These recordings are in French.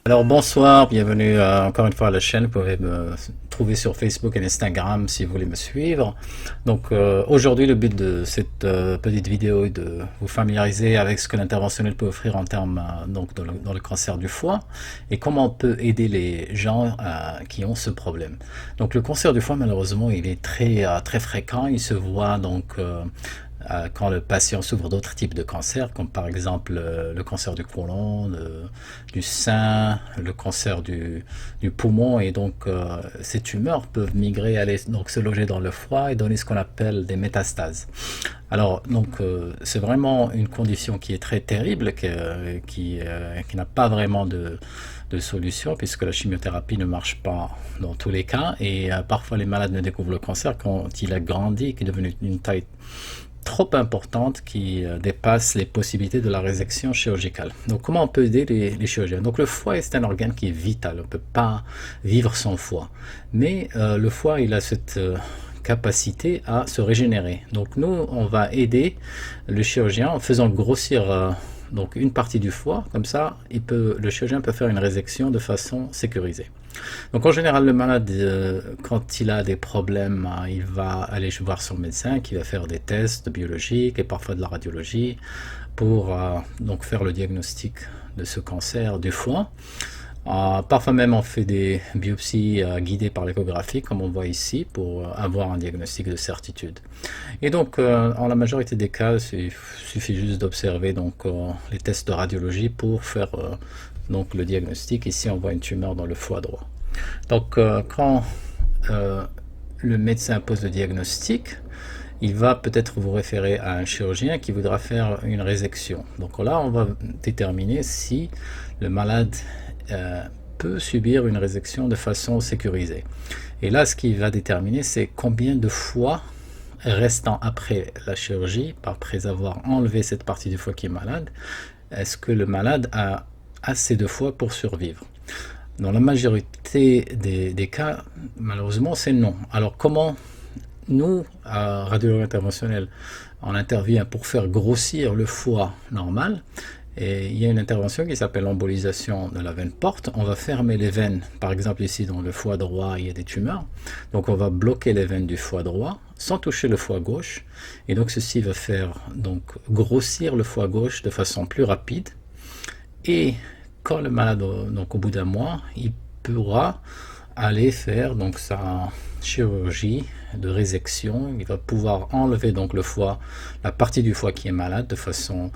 Alors bonsoir, bienvenue encore une fois à la chaîne. Vous pouvez me trouver sur Facebook et Instagram si vous voulez me suivre. Donc aujourd'hui le but de cette petite vidéo est de vous familiariser avec ce que l'interventionnel peut offrir en termes dans le cancer du foie et comment on peut aider les gens qui ont ce problème. Donc le cancer du foie malheureusement il est très fréquent, il se voit quand le patient souffre d'autres types de cancers, comme par exemple le cancer du côlon, du sein, le cancer du poumon, et donc ces tumeurs peuvent migrer, aller donc se loger dans le foie et donner ce qu'on appelle des métastases. Alors donc c'est vraiment une condition qui est très terrible, qui n'a pas vraiment de solution puisque la chimiothérapie ne marche pas dans tous les cas et parfois les malades ne découvrent le cancer quand il a grandi, qui est devenu une taille trop importante qui dépasse les possibilités de la résection chirurgicale. Donc comment on peut aider les chirurgiens? Donc le foie c'est un organe qui est vital, on ne peut pas vivre sans foie. Mais le foie il a cette capacité à se régénérer. Donc nous on va aider le chirurgien en faisant grossir donc une partie du foie, comme ça le chirurgien peut faire une résection de façon sécurisée. Donc en général le malade quand il a des problèmes il va aller voir son médecin qui va faire des tests biologiques et parfois de la radiologie pour donc faire le diagnostic de ce cancer du foie. Parfois même on fait des biopsies guidées par l'échographie comme on voit ici pour avoir un diagnostic de certitude. Et donc en la majorité des cas il suffit juste d'observer donc les tests de radiologie pour faire donc le diagnostic. Ici on voit une tumeur dans le foie droit. Donc quand le médecin pose le diagnostic, il va peut-être vous référer à un chirurgien qui voudra faire une résection. Donc là on va déterminer si le malade peut subir une résection de façon sécurisée. Et là ce qui va déterminer c'est combien de foie restant après la chirurgie, après avoir enlevé cette partie du foie qui est malade, est-ce que le malade a assez de foie pour survivre? Dans la majorité des cas, malheureusement, c'est non. Alors comment nous, à radiologie interventionnelle, on intervient pour faire grossir le foie normal? Et il y a une intervention qui s'appelle l'embolisation de la veine porte. On va fermer les veines, par exemple ici dans le foie droit il y a des tumeurs, donc on va bloquer les veines du foie droit sans toucher le foie gauche, et donc ceci va faire donc grossir le foie gauche de façon plus rapide. Et quand le malade, donc au bout d'un mois, il pourra aller faire donc sa chirurgie de résection. Il va pouvoir enlever donc le foie, la partie du foie qui est malade de façon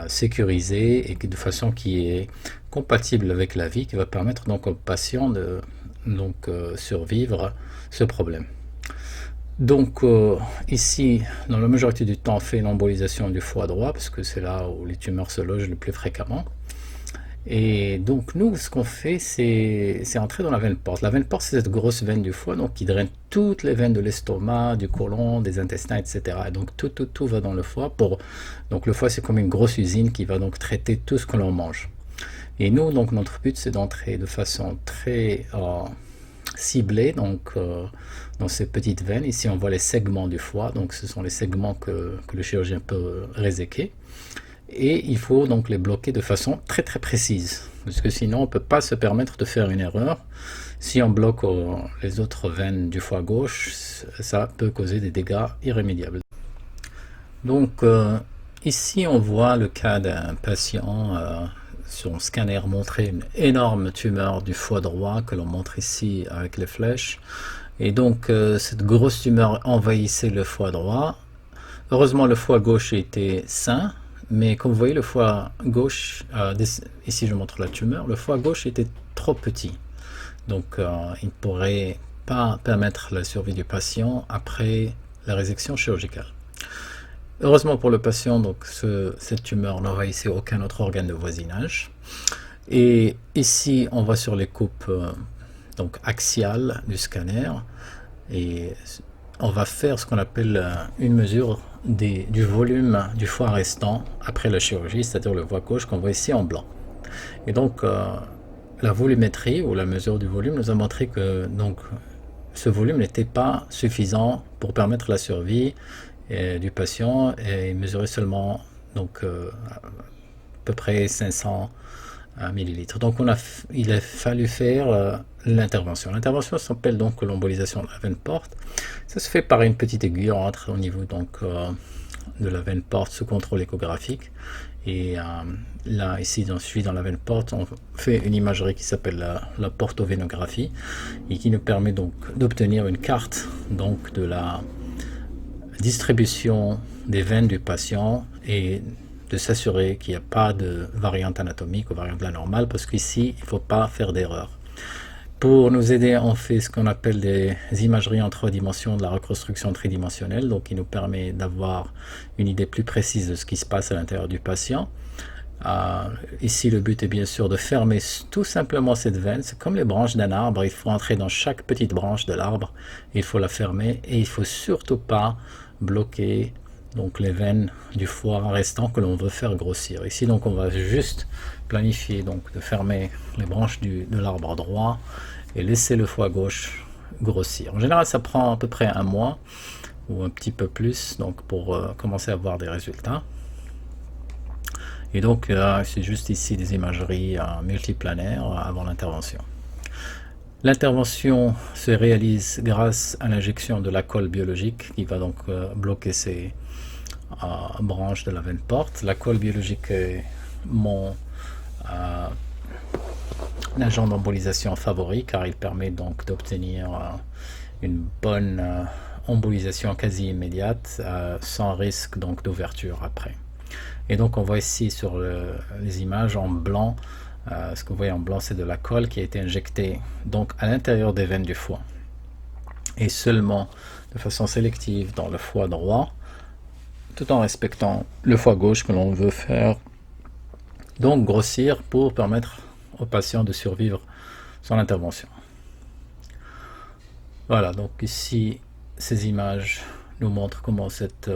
sécurisée et de façon qui est compatible avec la vie, qui va permettre donc au patient de survivre ce problème. Donc ici, dans la majorité du temps, on fait une embolisation du foie droit parce que c'est là où les tumeurs se logent le plus fréquemment. Et donc nous, ce qu'on fait, c'est entrer dans la veine porte. La veine porte, c'est cette grosse veine du foie donc qui draine toutes les veines de l'estomac, du côlon, des intestins, etc. Et donc tout va dans le foie. Donc le foie, c'est comme une grosse usine qui va donc traiter tout ce que l'on mange. Et nous, donc notre but, c'est d'entrer de façon très ciblée dans ces petites veines. Ici, on voit les segments du foie. Donc ce sont les segments que le chirurgien peut réséquer. Et il faut donc les bloquer de façon très précise, parce que sinon on ne peut pas se permettre de faire une erreur. Si on bloque les autres veines du foie gauche, ça peut causer des dégâts irrémédiables. Donc ici on voit le cas d'un patient, son scanner montrait une énorme tumeur du foie droit que l'on montre ici avec les flèches. Et donc cette grosse tumeur envahissait le foie droit. Heureusement le foie gauche était sain. Mais comme vous voyez, le foie gauche, ici je montre la tumeur, le foie gauche était trop petit. Donc il ne pourrait pas permettre la survie du patient après la résection chirurgicale. Heureusement pour le patient, donc cette tumeur n'envahissait aucun autre organe de voisinage. Et ici, on voit sur les coupes donc axiales du scanner, et on va faire ce qu'on appelle une mesure du volume du foie restant après la chirurgie, c'est-à-dire le foie gauche qu'on voit ici en blanc. Et donc la volumétrie ou la mesure du volume nous a montré que donc ce volume n'était pas suffisant pour permettre la survie du patient, et il mesurait seulement donc à peu près 500 millilitres. Donc il a fallu faire l'intervention. L'intervention s'appelle donc l'embolisation de la veine porte. Ça se fait par une petite aiguille, on rentre au niveau donc de la veine porte sous contrôle échographique. Et là, ici, je suis dans la veine porte, on fait une imagerie qui s'appelle la portovénographie et qui nous permet donc d'obtenir une carte donc de la distribution des veines du patient et de s'assurer qu'il n'y a pas de variante anatomique ou variante de la normale, parce qu'ici, il ne faut pas faire d'erreur. Pour nous aider, on fait ce qu'on appelle des imageries en 3 dimensions, de la reconstruction tridimensionnelle, donc qui nous permet d'avoir une idée plus précise de ce qui se passe à l'intérieur du patient. Ici, le but est bien sûr de fermer tout simplement cette veine. C'est comme les branches d'un arbre, il faut entrer dans chaque petite branche de l'arbre, il faut la fermer et il ne faut surtout pas bloquer donc les veines du foie restant que l'on veut faire grossir. Ici donc on va juste planifier donc de fermer les branches de l'arbre droit et laisser le foie gauche grossir. En général ça prend à peu près 1 mois ou un petit peu plus donc pour commencer à voir des résultats. Et donc c'est juste ici des imageries multiplanaires avant l'intervention. L'intervention se réalise grâce à l'injection de la colle biologique qui va donc bloquer ces branches de la veine porte. La colle biologique est mon agent d'embolisation favori car il permet donc d'obtenir une bonne embolisation quasi immédiate sans risque donc d'ouverture après. Et donc on voit ici sur les images en blanc, ce que vous voyez en blanc c'est de la colle qui a été injectée donc à l'intérieur des veines du foie et seulement de façon sélective dans le foie droit, tout en respectant le foie gauche que l'on veut faire donc grossir pour permettre au patient de survivre son intervention. Voilà, donc ici ces images nous montrent comment cette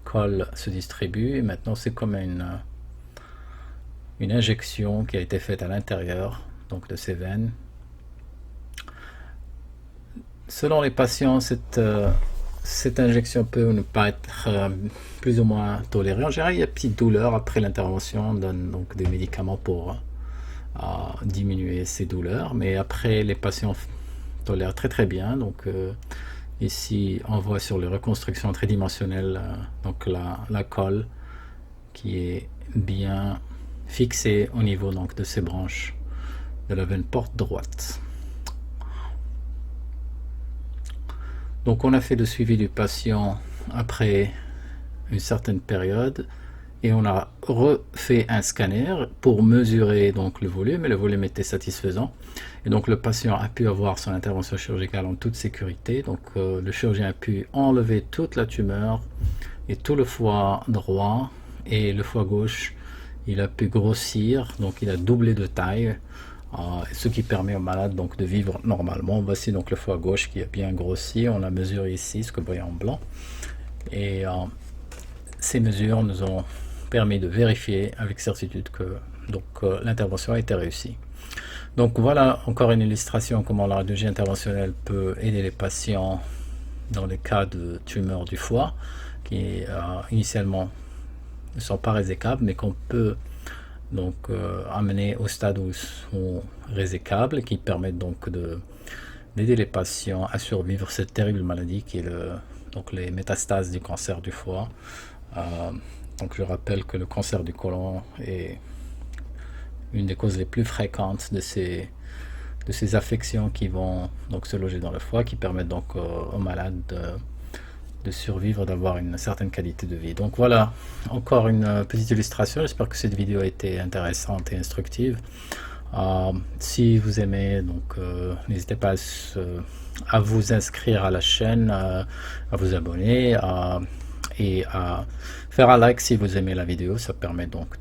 colle se distribue et maintenant c'est comme une injection qui a été faite à l'intérieur donc de ces veines. Selon les patients, cette injection peut ne pas être plus ou moins tolérée. En général, il y a une petite douleur après l'intervention. On donne donc des médicaments pour diminuer ces douleurs. Mais après, les patients tolèrent très très bien. Donc ici, on voit sur les reconstructions tridimensionnelles donc la colle qui est bien fixée au niveau donc de ces branches de la veine porte droite. Donc on a fait le suivi du patient après une certaine période et on a refait un scanner pour mesurer donc le volume et le volume était satisfaisant et donc le patient a pu avoir son intervention chirurgicale en toute sécurité. Donc le chirurgien a pu enlever toute la tumeur et tout le foie droit et le foie gauche il a pu grossir, donc il a doublé de taille. Ce qui permet au malade donc de vivre normalement. Voici donc le foie gauche qui a bien grossi, on l'a mesuré ici, ce que vous voyez en blanc, et ces mesures nous ont permis de vérifier avec certitude que l'intervention a été réussie. Donc voilà encore une illustration comment la radiologie interventionnelle peut aider les patients dans les cas de tumeurs du foie qui initialement ne sont pas résécables mais qu'on peut donc amener au stade où ils sont résécables, qui permettent donc d'aider les patients à survivre cette terrible maladie qui est donc les métastases du cancer du foie. Donc je rappelle que le cancer du côlon est une des causes les plus fréquentes de ces affections qui vont donc se loger dans le foie, qui permettent donc aux malades de survivre, d'avoir une certaine qualité de vie. Donc voilà, encore une petite illustration. J'espère que cette vidéo a été intéressante et instructive. Si vous aimez, donc n'hésitez pas à vous inscrire à la chaîne, à vous abonner et à faire un like si vous aimez la vidéo. Ça permet donc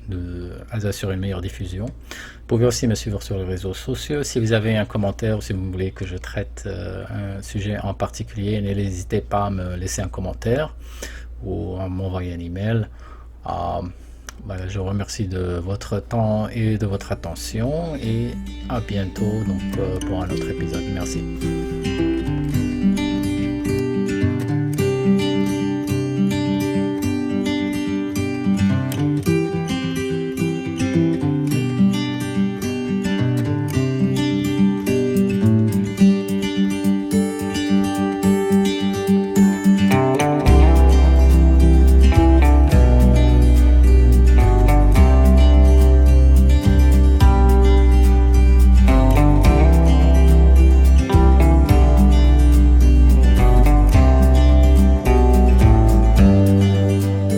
d'assurer une meilleure diffusion. Vous pouvez aussi me suivre sur les réseaux sociaux. Si vous avez un commentaire ou si vous voulez que je traite un sujet en particulier, n'hésitez pas à me laisser un commentaire ou à m'envoyer un email. Voilà, je vous remercie de votre temps et de votre attention et à bientôt donc, pour un autre épisode. Merci.